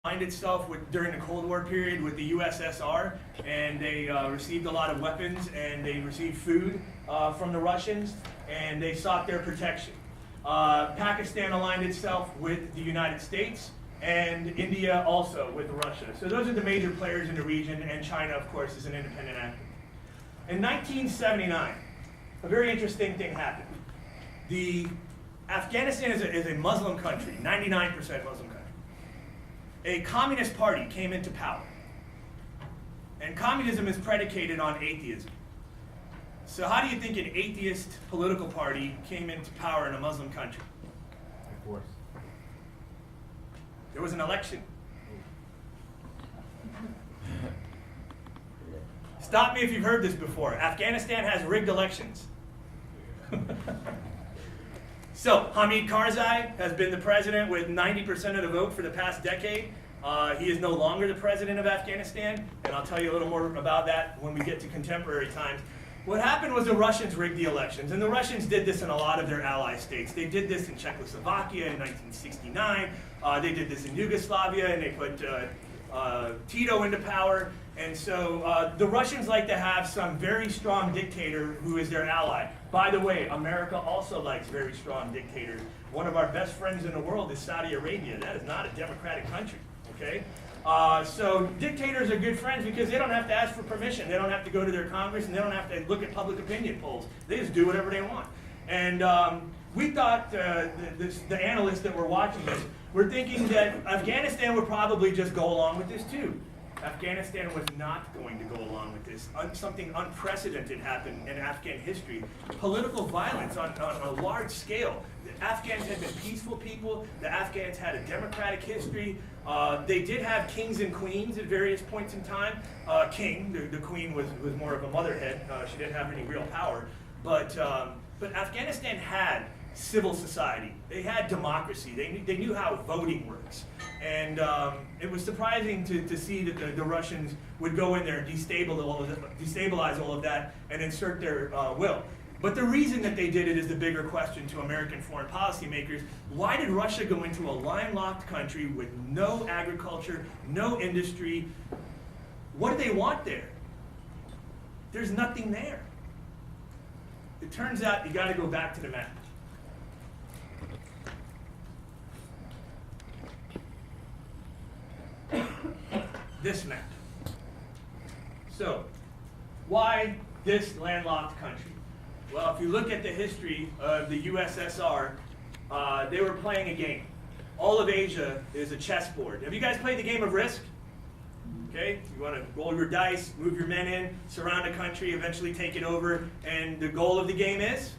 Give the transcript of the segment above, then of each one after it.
aligned itself during the Cold War period with the USSR, and they received a lot of weapons, and they received food from the Russians, and they sought their protection. Pakistan aligned itself with the United States, and India also with Russia. So those are the major players in the region, and China, of course, is an independent actor. In 1979, a very interesting thing happened. Afghanistan is a Muslim country, 99% Muslim country. A communist party came into power. And communism is predicated on atheism. So how do you think an atheist political party came into power in a Muslim country? Of course. There was an election. Stop me if you've heard this before. Afghanistan has rigged elections. So, Hamid Karzai has been the president with 90% of the vote for the past decade. He is no longer the president of Afghanistan, and I'll tell you a little more about that when we get to contemporary times. What happened was the Russians rigged the elections, and the Russians did this in a lot of their ally states. They did this in Czechoslovakia in 1969. They did this in Yugoslavia, and they put Tito into power. And so the Russians like to have some very strong dictator who is their ally. By the way, America also likes very strong dictators. One of our best friends in the world is Saudi Arabia. That is not a democratic country, okay? So dictators are good friends because they don't have to ask for permission. They don't have to go to their Congress, and they don't have to look at public opinion polls. They just do whatever they want. And we thought, the analysts that were watching this, were thinking that Afghanistan would probably just go along with this too. Afghanistan was not going to go along with this. Something unprecedented happened in Afghan history. Political violence on a large scale. The Afghans had been peaceful people. The Afghans had a democratic history. They did have kings and queens at various points in time. The queen was more of a motherhead. She didn't have any real power. But Afghanistan had civil society. They had democracy. They knew how voting works. And it was surprising to see that the Russians would go in there and destabilize all of that and insert their will. But the reason that they did it is the bigger question to American foreign policy makers. Why did Russia go into a landlocked country with no agriculture, no industry? What do they want there? There's nothing there. It turns out you got to go back to the map. This map. So, why this landlocked country? Well, if you look at the history of the USSR, they were playing a game. All of Asia is a chessboard. Have you guys played the game of Risk? Okay, you want to roll your dice, move your men in, surround a country, eventually take it over, and the goal of the game is?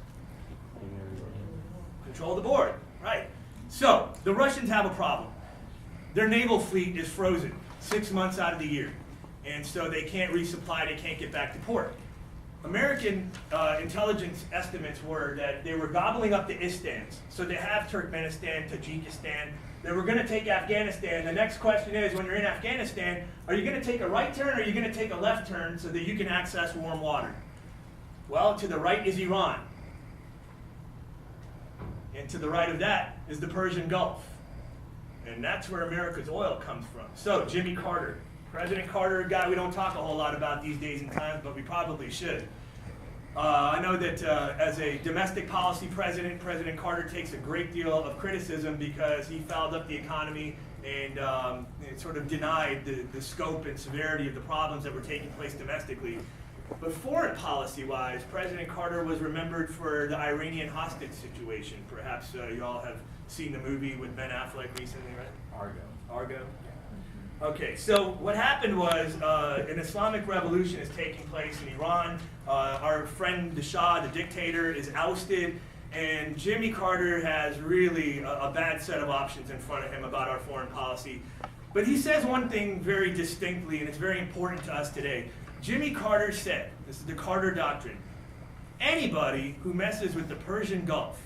Control the board, right. So, the Russians have a problem. Their naval fleet is frozen 6 months out of the year. And so they can't resupply, they can't get back to port. American intelligence estimates were that they were gobbling up the Istans. So they have Turkmenistan, Tajikistan. They were going to take Afghanistan. The next question is, when you're in Afghanistan, are you going to take a right turn or are you going to take a left turn so that you can access warm water? Well, to the right is Iran. And to the right of that is the Persian Gulf. And that's where America's oil comes from. So, Jimmy Carter. President Carter, a guy we don't talk a whole lot about these days and times, but we probably should. I know that as a domestic policy president, President Carter takes a great deal of criticism because he fouled up the economy and sort of denied the scope and severity of the problems that were taking place domestically. But foreign policy-wise, President Carter was remembered for the Iranian hostage situation. Perhaps you all have seen the movie with Ben Affleck recently, right? Argo. Okay, so what happened was an Islamic revolution is taking place in Iran. Our friend the Shah, the dictator, is ousted, and Jimmy Carter has really a bad set of options in front of him about our foreign policy. But he says one thing very distinctly, and it's very important to us today. Jimmy Carter said, this is the Carter Doctrine, anybody who messes with the Persian Gulf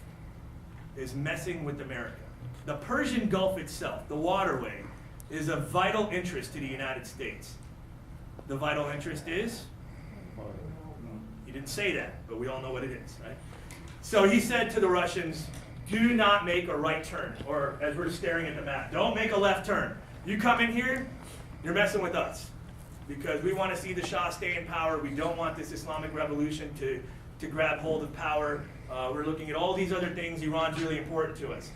is messing with America. The Persian Gulf itself, the waterway, is of vital interest to the United States. The vital interest is? He didn't say that, but we all know what it is, right? So he said to the Russians, do not make a right turn, or as we're staring at the map, don't make a left turn. You come in here, you're messing with us. Because we want to see the Shah stay in power. We don't want this Islamic revolution to grab hold of power. We're looking at all these other things. Iran's really important to us.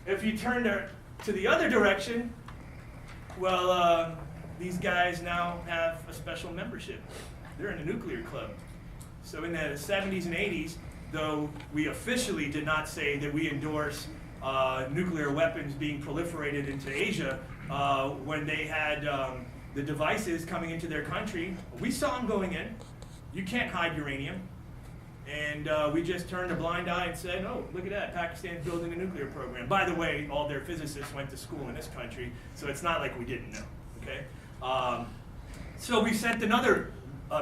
If you turn to the other direction, well, these guys now have a special membership. They're in a nuclear club. So in the 70s and 80s, though we officially did not say that we endorse nuclear weapons being proliferated into Asia, when they had the devices coming into their country, we saw them going in. You can't hide uranium. And we just turned a blind eye and said, oh, look at that, Pakistan's building a nuclear program. By the way, all their physicists went to school in this country, so it's not like we didn't know, okay? So we sent another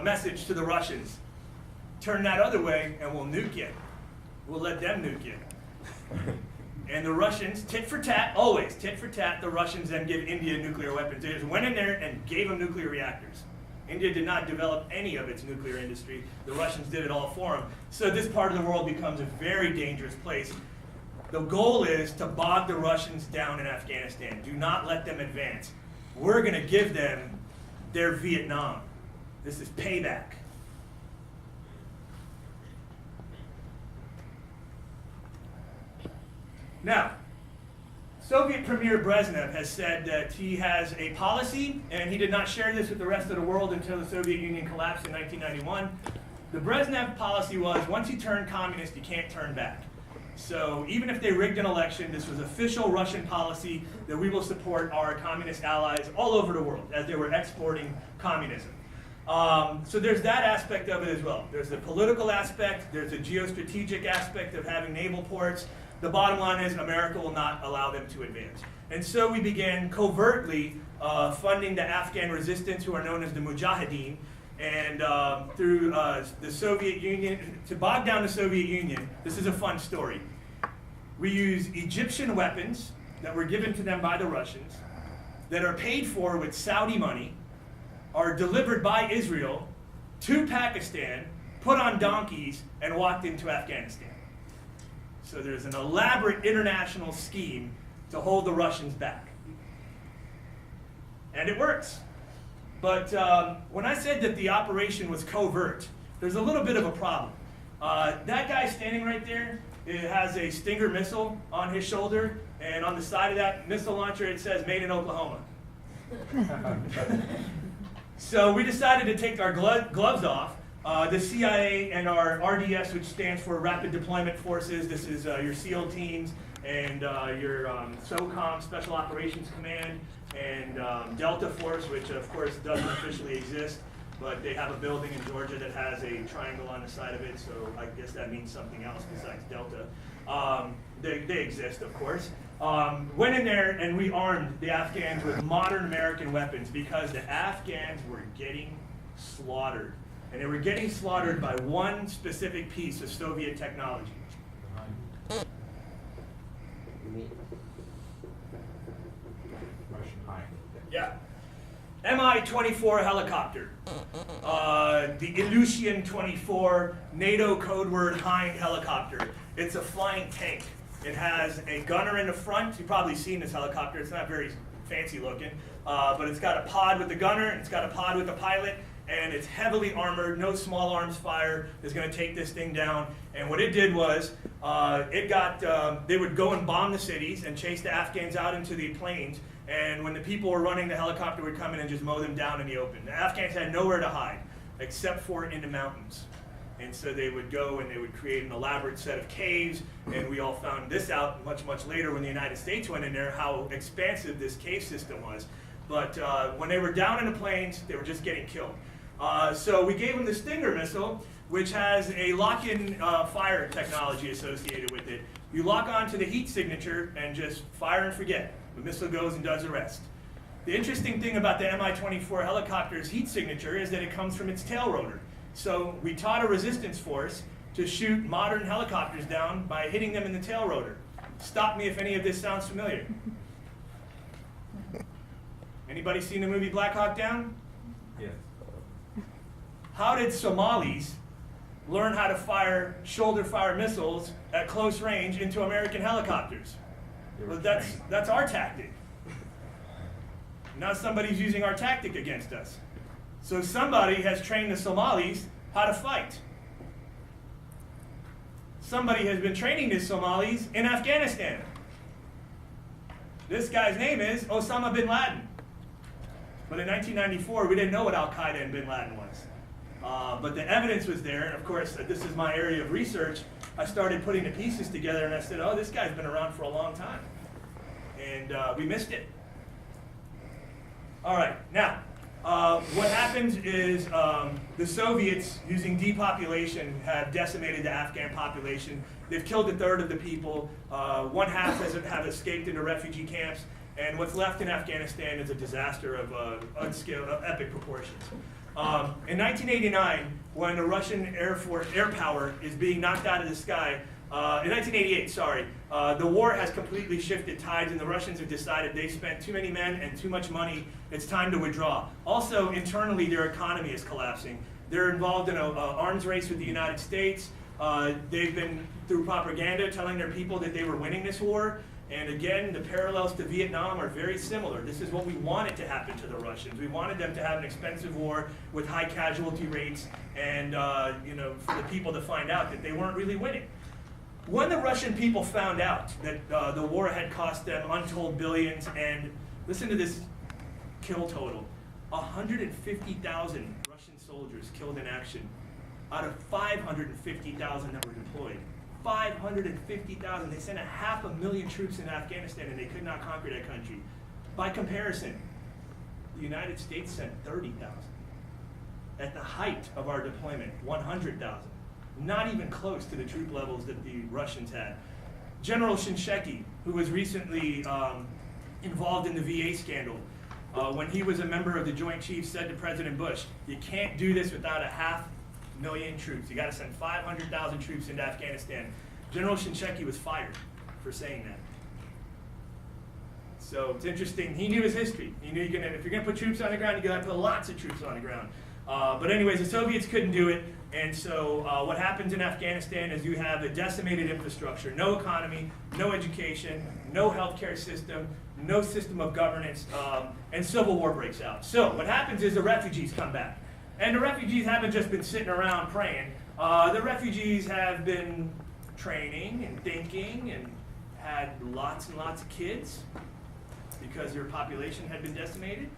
message to the Russians. Turn that other way and we'll nuke you. We'll let them nuke you. And the Russians, tit for tat, always tit for tat, the Russians then give India nuclear weapons. They just went in there and gave them nuclear reactors. India did not develop any of its nuclear industry. The Russians did it all for them. So this part of the world becomes a very dangerous place. The goal is to bog the Russians down in Afghanistan. Do not let them advance. We're going to give them their Vietnam. This is payback. Now, Soviet Premier Brezhnev has said that he has a policy, and he did not share this with the rest of the world until the Soviet Union collapsed in 1991. The Brezhnev policy was, once you turn communist, you can't turn back. So even if they rigged an election, this was official Russian policy that we will support our communist allies all over the world as they were exporting communism. So there's that aspect of it as well. There's the political aspect, there's the geostrategic aspect of having naval ports. The bottom line is America will not allow them to advance. And so we began covertly funding the Afghan resistance, who are known as the Mujahideen, and through the Soviet Union, to bog down the Soviet Union, this is a fun story. We use Egyptian weapons that were given to them by the Russians, that are paid for with Saudi money, are delivered by Israel to Pakistan, put on donkeys, and walked into Afghanistan. So there's an elaborate international scheme to hold the Russians back. And it works. But when I said that the operation was covert, there's a little bit of a problem. That guy standing right there, it has a Stinger missile on his shoulder, and on the side of that missile launcher it says, "Made in Oklahoma." So we decided to take our gloves off. The CIA and our RDS, which stands for Rapid Deployment Forces, this is your SEAL teams and your SOCOM, Special Operations Command, and Delta Force, which of course doesn't officially exist, but they have a building in Georgia that has a triangle on the side of it, so I guess that means something else besides Delta. They exist, of course. Went in there and we armed the Afghans with modern American weapons because the Afghans were getting slaughtered. And they were getting slaughtered by one specific piece of Soviet technology. Yeah. Mi-24 helicopter. The Ilyushin 24, NATO code word Hind helicopter. It's a flying tank. It has a gunner in the front. You've probably seen this helicopter. It's not very fancy looking, but it's got a pod with the gunner, it's got a pod with the pilot, and it's heavily armored. No small arms fire is going to take this thing down. And what it did was, they would go and bomb the cities and chase the Afghans out into the plains. And when the people were running, the helicopter would come in and just mow them down in the open. The Afghans had nowhere to hide, except for in the mountains. And so they would go and they would create an elaborate set of caves. And we all found this out much, much later when the United States went in there, how expansive this cave system was. But when they were down in the plains, they were just getting killed. So we gave them the Stinger missile, which has a lock-in fire technology associated with it. You lock onto the heat signature and just fire and forget. The missile goes and does the rest. The interesting thing about the Mi-24 helicopter's heat signature is that it comes from its tail rotor. So we taught a resistance force to shoot modern helicopters down by hitting them in the tail rotor. Stop me if any of this sounds familiar. Anybody seen the movie Black Hawk Down? Yes. How did Somalis learn how to fire shoulder-fire missiles at close range into American helicopters? Well, that's our tactic. Now somebody's using our tactic against us. So somebody has trained the Somalis how to fight. Somebody has been training the Somalis in Afghanistan. This guy's name is Osama bin Laden. But in 1994, we didn't know what Al-Qaeda and bin Laden was. But the evidence was there, and of course, this is my area of research. I started putting the pieces together, and I said, oh, this guy's been around for a long time. And we missed it. All right, now, what happens is the Soviets, using depopulation, have decimated the Afghan population. They've killed a third of the people. One half have escaped into refugee camps. And what's left in Afghanistan is a disaster of epic proportions. In 1989, when the Russian air power is being knocked out of the sky, in 1988, sorry, the war has completely shifted tides, and the Russians have decided they spent too many men and too much money. It's time to withdraw. Also, internally, their economy is collapsing. They're involved in an arms race with the United States. They've been, through propaganda, telling their people that they were winning this war. And again, the parallels to Vietnam are very similar. This is what we wanted to happen to the Russians. We wanted them to have an expensive war with high casualty rates, and for the people to find out that they weren't really winning. When the Russian people found out that the war had cost them untold billions, and listen to this kill total, 150,000 Russian soldiers killed in action out of 550,000 that were deployed. 550,000. They sent 500,000 troops in Afghanistan, and they could not conquer that country. By comparison, the United States sent 30,000. At the height of our deployment, 100,000. Not even close to the troop levels that the Russians had. General Shinseki, who was recently involved in the VA scandal, when he was a member of the Joint Chiefs, said to President Bush, you can't do this without 500,000 troops. You got to send 500,000 troops into Afghanistan. General Shinseki was fired for saying that. So it's interesting. He knew his history. He knew if you're going to put troops on the ground, you got to put lots of troops on the ground. But anyways, the Soviets couldn't do it. And so what happens in Afghanistan is you have a decimated infrastructure, no economy, no education, no healthcare system, no system of governance, and civil war breaks out. So what happens is the refugees come back. And the refugees haven't just been sitting around praying. The refugees have been training and thinking and had lots and lots of kids because their population had been decimated.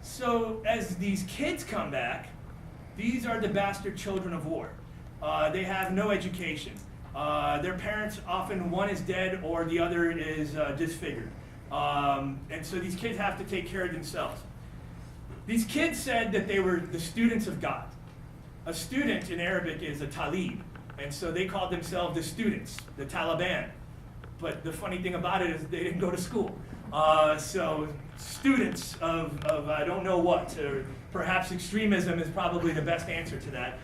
So as these kids come back, these are the bastard children of war. They have no education. Their parents, often one is dead or the other is disfigured. And so these kids have to take care of themselves. These kids said that they were the students of God. A student in Arabic is a talib, and so they called themselves the students, the Taliban. But the funny thing about it is they didn't go to school. So students of I don't know what, or perhaps extremism is probably the best answer to that.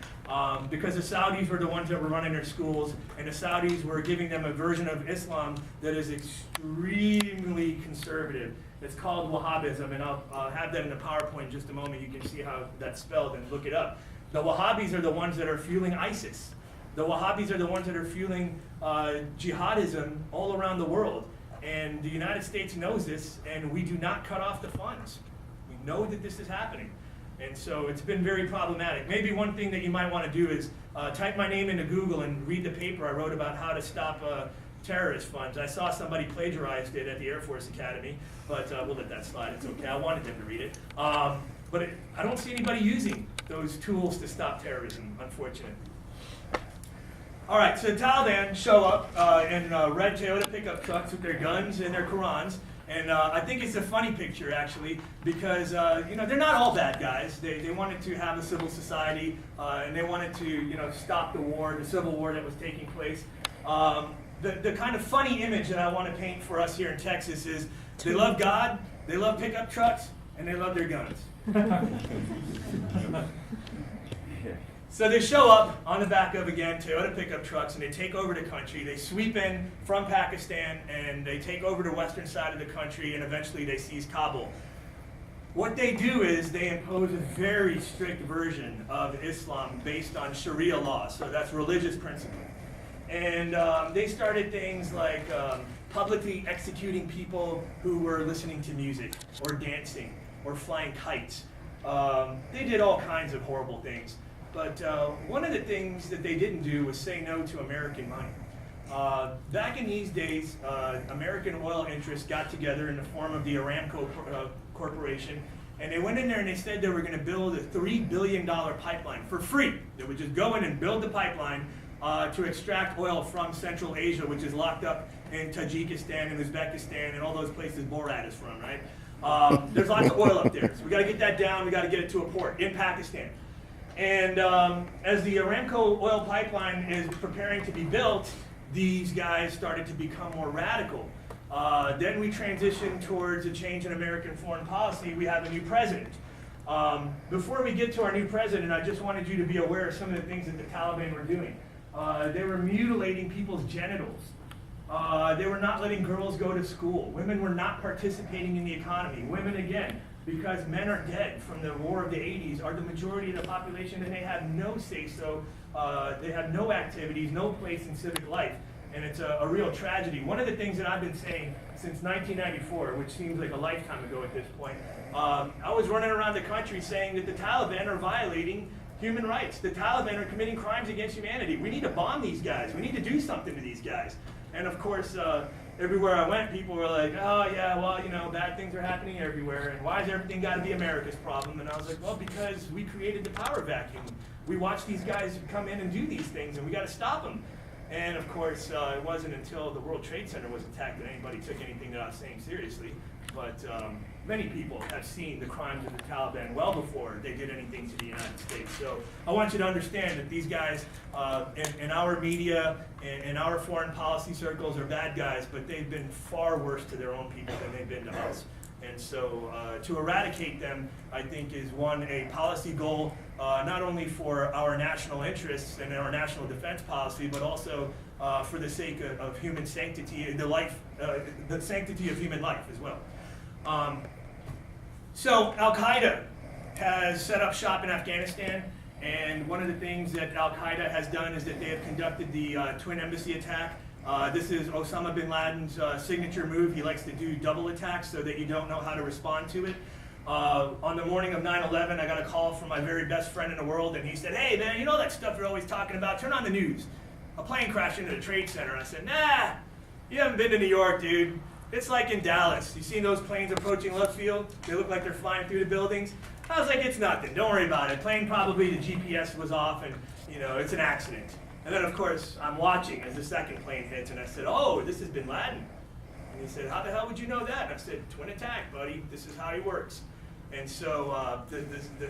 Because the Saudis were the ones that were running their schools, and the Saudis were giving them a version of Islam that is extremely conservative. It's called Wahhabism, and I'll have that in the PowerPoint in just a moment. You can see how that's spelled and look it up. The Wahhabis are the ones that are fueling ISIS. The Wahhabis are the ones that are fueling jihadism all around the world. And the United States knows this, and we do not cut off the funds. We know that this is happening. And so it's been very problematic. Maybe one thing that you might want to do is type my name into Google and read the paper I wrote about how to stop terrorist funds. I saw somebody plagiarized it at the Air Force Academy, but we'll let that slide. It's okay. I wanted them to read it. But I don't see anybody using those tools to stop terrorism, unfortunately. All right, so the Taliban show up in red Toyota pickup trucks with their guns and their Qurans. And I think it's a funny picture, actually, because they're not all bad guys. They wanted to have a civil society, and they wanted to stop the war, the civil war that was taking place. The kind of funny image that I want to paint for us here in Texas is they love God, they love pickup trucks, and they love their guns. So they show up on the back of, again, Toyota pickup trucks, and they take over the country. They sweep in from Pakistan, and they take over the western side of the country, and eventually they seize Kabul. What they do is they impose a very strict version of Islam based on Sharia law, so that's religious principle. And they started things like publicly executing people who were listening to music or dancing or flying kites. They did all kinds of horrible things. But one of the things that they didn't do was say no to American money. Back in these days, American oil interests got together in the form of the Aramco Corporation, and they went in there and they said they were going to build a $3 billion pipeline for free. They would just go in and build the pipeline to extract oil from Central Asia, which is locked up in Tajikistan and Uzbekistan and all those places Borat is from, right? There's lots of oil up there, so we got to get that down. We got to get it to a port in Pakistan. And as the Aramco oil pipeline is preparing to be built, these guys started to become more radical. Then we transitioned towards a change in American foreign policy. We have a new president. Before we get to our new president, I just wanted you to be aware of some of the things that the Taliban were doing. They were mutilating people's genitals. They were not letting girls go to school. Women were not participating in the economy. Women, again, because men are dead from the war of the 80s, are the majority of the population, and they have no say-so. They have no activities, no place in civic life, and it's a real tragedy. One of the things that I've been saying since 1994, which seems like a lifetime ago at this point, I was running around the country saying that the Taliban are violating human rights. The Taliban are committing crimes against humanity. We need to bomb these guys. We need to do something to these guys. And of course, everywhere I went, people were like, oh yeah, well, you know, bad things are happening everywhere, and why has everything got to be America's problem? And I was like, well, because we created the power vacuum. We watched these guys come in and do these things, and we got to stop them. And of course, it wasn't until the World Trade Center was attacked that anybody took anything that I was saying seriously. But many people have seen the crimes of the Taliban well before they did anything to the United States. So I want you to understand that these guys in our media, in our foreign policy circles are bad guys, but they've been far worse to their own people than they've been to us. And so to eradicate them, I think, is a policy goal, not only for our national interests and our national defense policy, but also for the sake of human sanctity, the sanctity of human life as well. So Al-Qaeda has set up shop in Afghanistan, and one of the things that Al-Qaeda has done is that they have conducted the Twin Embassy attack. This is Osama bin Laden's signature move. He likes to do double attacks so that you don't know how to respond to it. On the morning of 9/11, I got a call from my very best friend in the world, and he said, hey man, you know that stuff you're always talking about? Turn on the news. A plane crashed into the Trade Center. I said, nah, you haven't been to New York, dude. It's like in Dallas. You seen those planes approaching left field? They look like they're flying through the buildings. I was like, it's nothing. Don't worry about it. Plane probably, the GPS was off, and you know, it's an accident. And then, of course, I'm watching as the second plane hits, and I said, oh, this is bin Laden. And he said, how the hell would you know that? And I said, twin attack, buddy. This is how he works. And so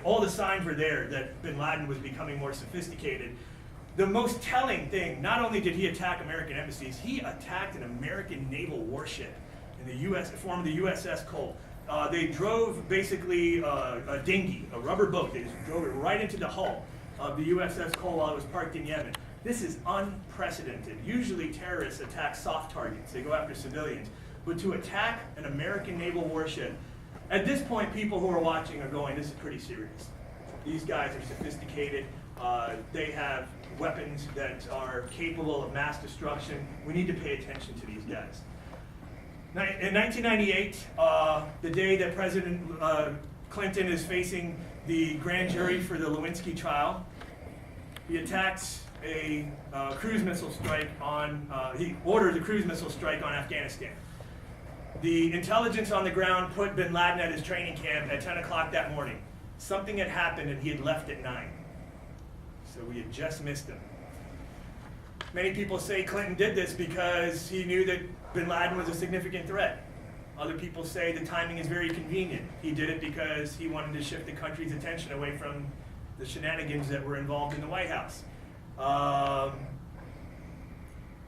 all the signs were there that bin Laden was becoming more sophisticated. The most telling thing, not only did he attack American embassies, he attacked an American naval warship in the U.S., form of the USS Cole. They drove basically a dinghy, a rubber boat. They just drove it right into the hull of the USS Cole while it was parked in Yemen. This is unprecedented. Usually terrorists attack soft targets. They go after civilians. But to attack an American naval warship, at this point, people who are watching are going, this is pretty serious. These guys are sophisticated. They have weapons that are capable of mass destruction. We need to pay attention to these guys. In 1998, the day that President Clinton is facing the grand jury for the Lewinsky trial, he attacks a cruise missile strike on, he orders a cruise missile strike on Afghanistan. The intelligence on the ground put bin Laden at his training camp at 10 o'clock that morning. Something had happened and he had left at 9. So we had just missed him. Many people say Clinton did this because he knew that bin Laden was a significant threat. Other people say the timing is very convenient. He did it because he wanted to shift the country's attention away from the shenanigans that were involved in the White House.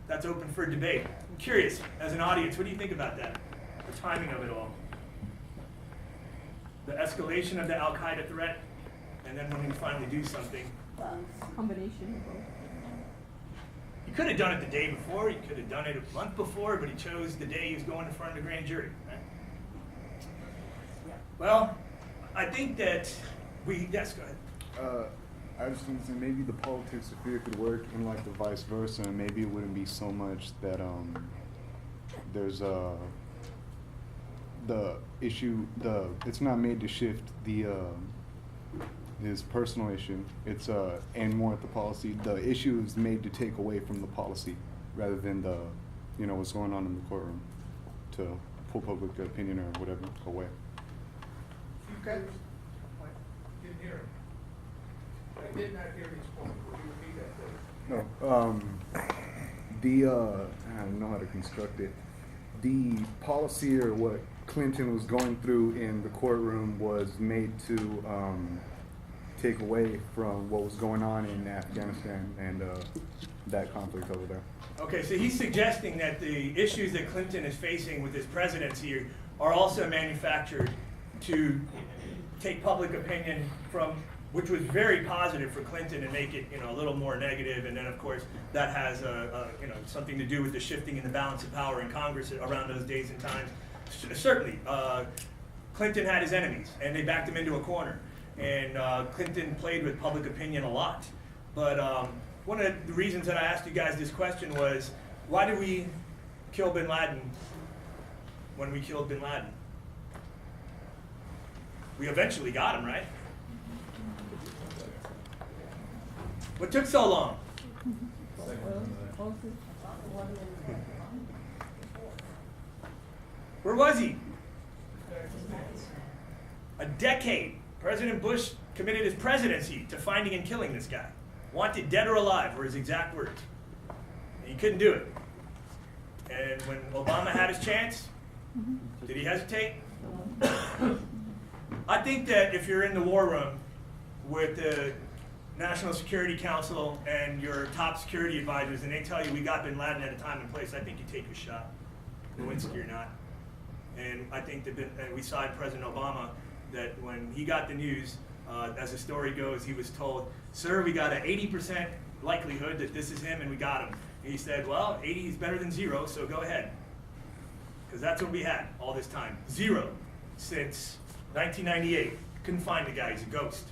That's open for debate. I'm curious, as an audience, what do you think about that? The timing of it all. The escalation of the Al-Qaeda threat, and then when we finally do something. Combination of both. He could have done it the day before, he could have done it a month before, but he chose the day he was going in front of the grand jury. Right? Well, I think that yes, go ahead. I just think that maybe the politics of fear could work in like the vice versa, and maybe it wouldn't be so much that there's the issue, it's not made to shift his personal issue. It's and more at the policy. The issue is made to take away from the policy rather than what's going on in the courtroom to pull public opinion or whatever away. Okay. Didn't hear him. I did not hear his point. Would you repeat that, please? No. I don't know how to construct it. The policy or what Clinton was going through in the courtroom was made to take away from what was going on in Afghanistan and that conflict over there. Okay, so he's suggesting that the issues that Clinton is facing with his presidency are also manufactured to take public opinion from, which was very positive for Clinton, and make it a little more negative. And then of course that has something to do with the shifting in the balance of power in Congress around those days and times. Certainly, Clinton had his enemies, and they backed him into a corner. And Clinton played with public opinion a lot. But one of the reasons that I asked you guys this question was, why did we kill bin Laden when we killed bin Laden? We eventually got him, right? What took so long? Where was he? A decade. President Bush committed his presidency to finding and killing this guy. Wanted dead or alive were his exact words. And he couldn't do it. And when Obama had his chance, did he hesitate? I think that if you're in the war room with the National Security Council and your top security advisors and they tell you we got bin Laden at a time and place, I think you take your shot, Lewinsky or not. And I think that we saw in President Obama that when he got the news, as the story goes, he was told, "Sir, we got an 80% likelihood that this is him and we got him." And he said, "Well, 80 is better than 0, so go ahead." Because that's what we had all this time. 0 since 1998. Couldn't find the guy, he's a ghost.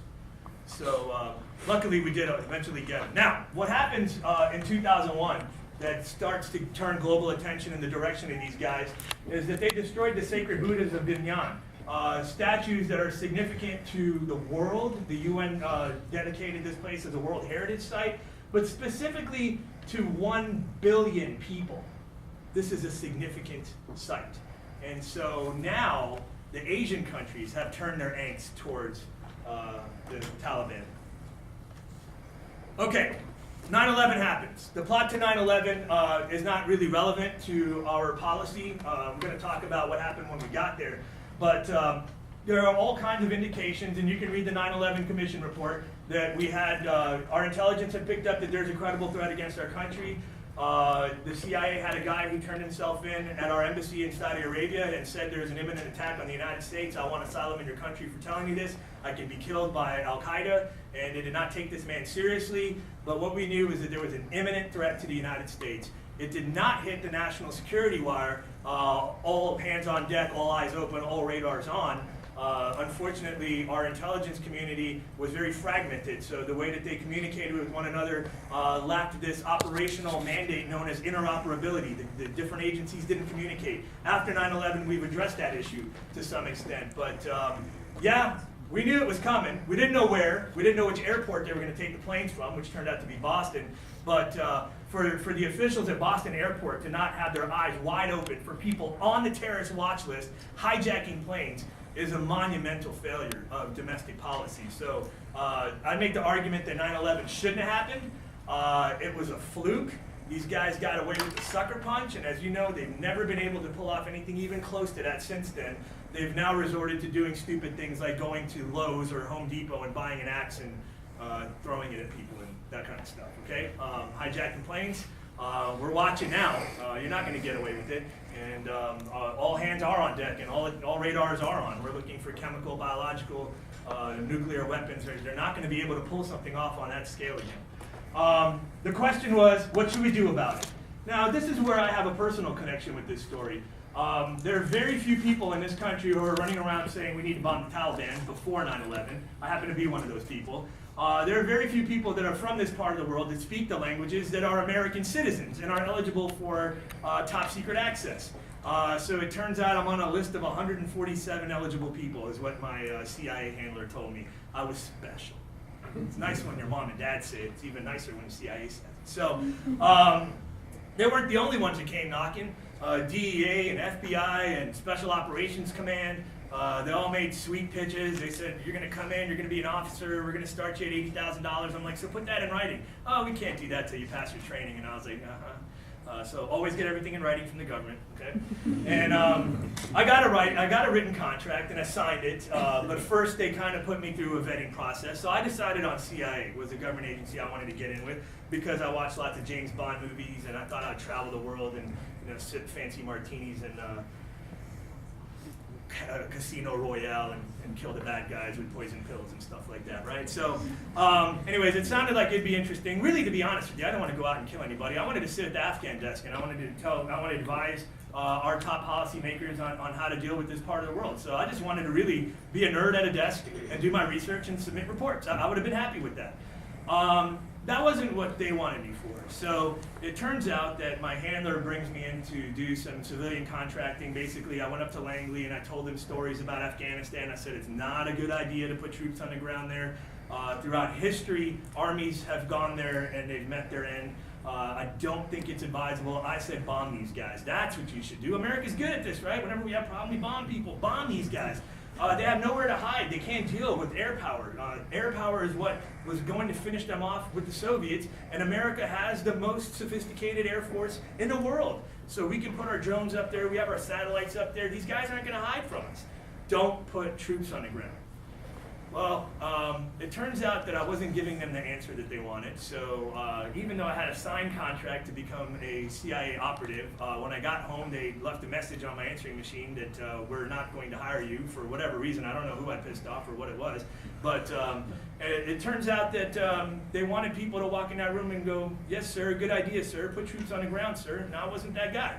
So luckily we did eventually get him. Now, what happens in 2001 that starts to turn global attention in the direction of these guys is that they destroyed the sacred Buddhas of Binyan. Statues that are significant to the world. The UN dedicated this place as a World Heritage Site, but specifically to 1 billion people. This is a significant site. And so now the Asian countries have turned their angst towards the Taliban. Okay, 9/11 happens. The plot to 9/11 is not really relevant to our policy. We're going to talk about what happened when we got there. But there are all kinds of indications, and you can read the 9/11 Commission report, that we had, our intelligence had picked up that there's a credible threat against our country. The CIA had a guy who turned himself in at our embassy in Saudi Arabia and said there's an imminent attack on the United States. I want asylum in your country for telling me this. I can be killed by Al-Qaeda. And they did not take this man seriously. But what we knew is that there was an imminent threat to the United States. It did not hit the national security wire, all hands on deck, all eyes open, all radars on. Unfortunately, our intelligence community was very fragmented, so the way that they communicated with one another lacked this operational mandate known as interoperability. The different agencies didn't communicate. After 9/11, we've addressed that issue to some extent, but yeah, we knew it was coming. We didn't know where. We didn't know which airport they were going to take the planes from, which turned out to be Boston. But for the officials at Boston Airport to not have their eyes wide open for people on the terrorist watch list hijacking planes is a monumental failure of domestic policy. So I make the argument that 9/11 shouldn't have happened. It was a fluke. These guys got away with the sucker punch, and as you know, they've never been able to pull off anything even close to that since then. They've now resorted to doing stupid things like going to Lowe's or Home Depot and buying an axe and throwing it at people and that kind of stuff, okay? Hijacking planes, we're watching now. You're not going to get away with it. And all hands are on deck and all radars are on. We're looking for chemical, biological, nuclear weapons. They're not going to be able to pull something off on that scale again. The question was, what should we do about it? Now, this is where I have a personal connection with this story. There are very few people in this country who are running around saying we need to bomb the Taliban before 9/11. I happen to be one of those people. There are very few people that are from this part of the world that speak the languages that are American citizens and are eligible for top secret access. So it turns out I'm on a list of 147 eligible people, is what my CIA handler told me. I was special. It's nice when your mom and dad say it. It's even nicer when the CIA says it. So they weren't the only ones that came knocking. DEA and FBI and Special Operations Command, they all made sweet pitches. They said, you're going to come in, you're going to be an officer, we're going to start you at $80,000. I'm like, so put that in writing. Oh, we can't do that till you pass your training. And I was like, so always get everything in writing from the government, okay? And I got a written contract and I signed it, but first they kind of put me through a vetting process. So I decided on CIA was a government agency I wanted to get in with because I watched lots of James Bond movies and I thought I'd travel the world and sip fancy martinis and Casino Royale and kill the bad guys with poison pills and stuff like that, right? So, anyways, it sounded like it'd be interesting. Really, to be honest with you, I don't want to go out and kill anybody. I wanted to sit at the Afghan desk and I wanted to advise our top policymakers on how to deal with this part of the world. So I just wanted to really be a nerd at a desk and do my research and submit reports. I would have been happy with that. That wasn't what they wanted me for. So it turns out that my handler brings me in to do some civilian contracting. Basically, I went up to Langley and I told them stories about Afghanistan. I said it's not a good idea to put troops on the ground there. Throughout history, armies have gone there and they've met their end. I don't think it's advisable. I said bomb these guys. That's what you should do. America's good at this, right? Whenever we have problems, we bomb people. Bomb these guys. They have nowhere to hide. They can't deal with air power. Air power is what was going to finish them off with the Soviets, and America has the most sophisticated air force in the world. So we can put our drones up there, we have our satellites up there. These guys aren't going to hide from us. Don't put troops on the ground. Well, it turns out that I wasn't giving them the answer that they wanted. So even though I had a signed contract to become a CIA operative, when I got home, they left a message on my answering machine that we're not going to hire you for whatever reason. I don't know who I pissed off or what it was. But it turns out that they wanted people to walk in that room and go, yes, sir, good idea, sir. Put troops on the ground, sir. And I wasn't that guy.